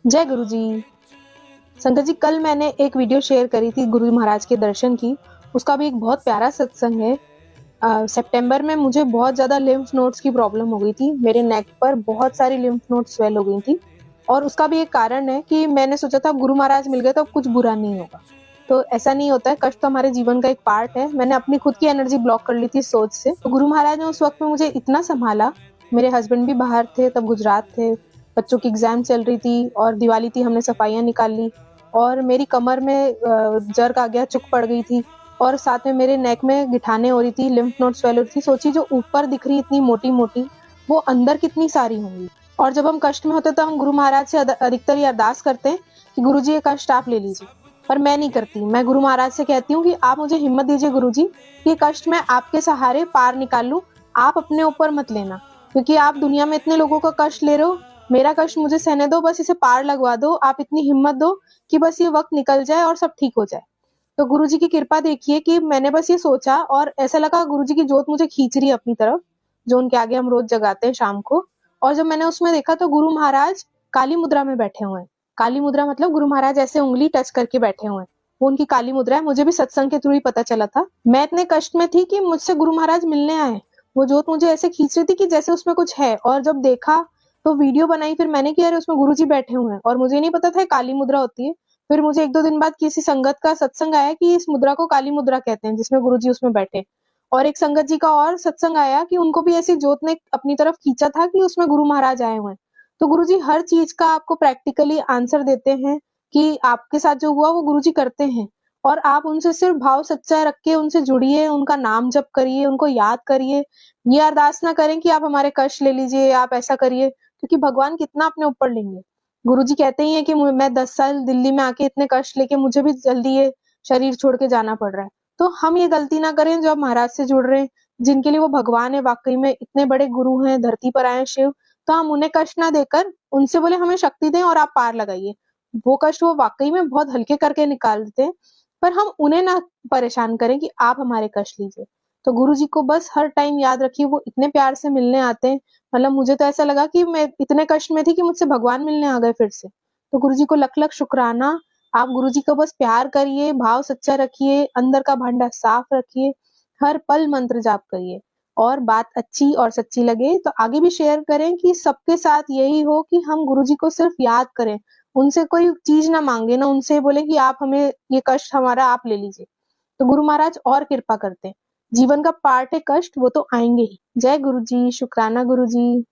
जय गुरु जी। संगत जी, कल मैंने एक वीडियो शेयर करी थी गुरु महाराज के दर्शन की। उसका भी एक बहुत प्यारा सत्संग है। सितंबर में मुझे बहुत ज्यादा लिम्फ नोड्स की प्रॉब्लम हो गई थी। मेरे नेक पर बहुत सारी लिम्फ नोड्स स्वेल हो गई थी और उसका भी एक कारण है कि मैंने सोचा था गुरु महाराज मिल गए तो कुछ बुरा नहीं होगा। तो ऐसा नहीं होता है, कष्ट तो हमारे जीवन का एक पार्ट है। मैंने अपनी खुद की एनर्जी ब्लॉक कर ली थी सोच से। तो गुरु महाराज ने उस वक्त में मुझे इतना संभाला। मेरे हस्बैंड भी बाहर थे, तब गुजरात थे, बच्चों की एग्जाम चल रही थी और दिवाली थी, हमने सफाइयां निकाल ली और मेरी कमर में जर्क आ गया, चुक पड़ गई थी और साथ में मेरे नेक में गिठाने हो रही थी, लिम्फ नोड स्वेल हो रही थी। सोची जो ऊपर दिख रही इतनी मोटी मोटी, वो अंदर कितनी सारी होंगी। और जब हम कष्ट में होते तो हम गुरु महाराज से अधिकतर ये अरदास करते हैं कि गुरु जी ये कष्ट आप ले लीजिए, पर मैं नहीं करती। मैं गुरु महाराज से कहती हूँ कि आप मुझे हिम्मत दीजिए गुरु जी, ये कष्ट मैं आपके सहारे पार निकाल लूं, आप अपने ऊपर मत लेना, क्योंकि आप दुनिया में इतने लोगों का कष्ट ले रहे हो। मेरा कष्ट मुझे सहने दो, बस इसे पार लगवा दो। आप इतनी हिम्मत दो कि बस ये वक्त निकल जाए और सब ठीक हो जाए। तो गुरुजी की कृपा देखिए कि मैंने बस ये सोचा और ऐसा लगा गुरुजी की जोत मुझे खींच रही है अपनी तरफ, जो उनके आगे हम रोज जगाते हैं शाम को। और जब मैंने उसमें देखा तो गुरु महाराज काली मुद्रा में बैठे हुए हैं। काली मुद्रा मतलब गुरु महाराज ऐसे उंगली टच करके बैठे हुए हैं, वो उनकी काली मुद्रा है। मुझे भी सत्संग के थ्रू ही पता चला था। मैं इतने कष्ट में थी कि मुझसे गुरु महाराज मिलने आए। वो जोत मुझे ऐसे खींच रही थी कि जैसे उसमें कुछ है। और जब देखा तो वीडियो बनाई, फिर मैंने कि अरे उसमें गुरुजी बैठे हुए हैं, और मुझे नहीं पता था काली मुद्रा होती है। फिर मुझे 1-2 दिन बाद किसी संगत का सत्संग आया कि इस मुद्रा को काली मुद्रा कहते हैं, जिसमें गुरुजी उसमें बैठे। और एक संगत जी का और सत्संग आया कि उनको भी ऐसी जोत ने अपनी तरफ खींचा था कि उसमें गुरु महाराज आए हुए हैं। तो गुरुजी हर चीज का आपको प्रैक्टिकली आंसर देते हैं कि आपके साथ जो हुआ वो गुरुजी करते हैं। और आप उनसे सिर्फ भाव सच्चा रख के उनसे जुड़िए, उनका नाम जप करिए, उनको याद करिए। ये अरदास ना करें कि आप हमारे कष्ट ले लीजिए, आप ऐसा करिए, क्योंकि भगवान कितना अपने ऊपर लेंगे। गुरुजी कहते ही हैं कि मैं 10 साल दिल्ली में आके इतने कष्ट लेके मुझे भी जल्दी ये शरीर छोड़ के जाना पड़ रहा है। तो हम ये गलती ना करें जो आप महाराज से जुड़ रहे हैं, जिनके लिए वो भगवान है, वाकई में इतने बड़े गुरु हैं, धरती पर आए हैं शिव। तो हम उन्हें कष्ट ना देकर उनसे बोले हमें शक्ति दें और आप पार लगाइए। वो कष्ट वो वाकई में बहुत हल्के करके निकाल देते हैं, पर हम उन्हें ना परेशान करें कि आप हमारे कष्ट लीजिए। तो गुरुजी को बस हर टाइम याद रखिए, वो इतने प्यार से मिलने आते हैं। मतलब मुझे तो ऐसा लगा कि मैं इतने कष्ट में थी कि मुझसे भगवान मिलने आ गए फिर से। तो गुरुजी को लख-लख शुक्राना। आप गुरुजी को बस प्यार करिए, भाव सच्चा रखिए, अंदर का भांडा साफ रखिए, हर पल मंत्र जाप करिए। और बात अच्छी और सच्ची लगे तो आगे भी शेयर करें कि सबके साथ यही हो कि हम गुरुजी को सिर्फ याद करें, उनसे कोई चीज ना मांगे, ना उनसे बोले कि आप हमें ये कष्ट हमारा आप ले लीजिए। तो गुरु महाराज और कृपा करते हैं। जीवन का पार्ट है कष्ट, वो तो आएंगे ही। जय गुरु जी, शुक्राना गुरु जी।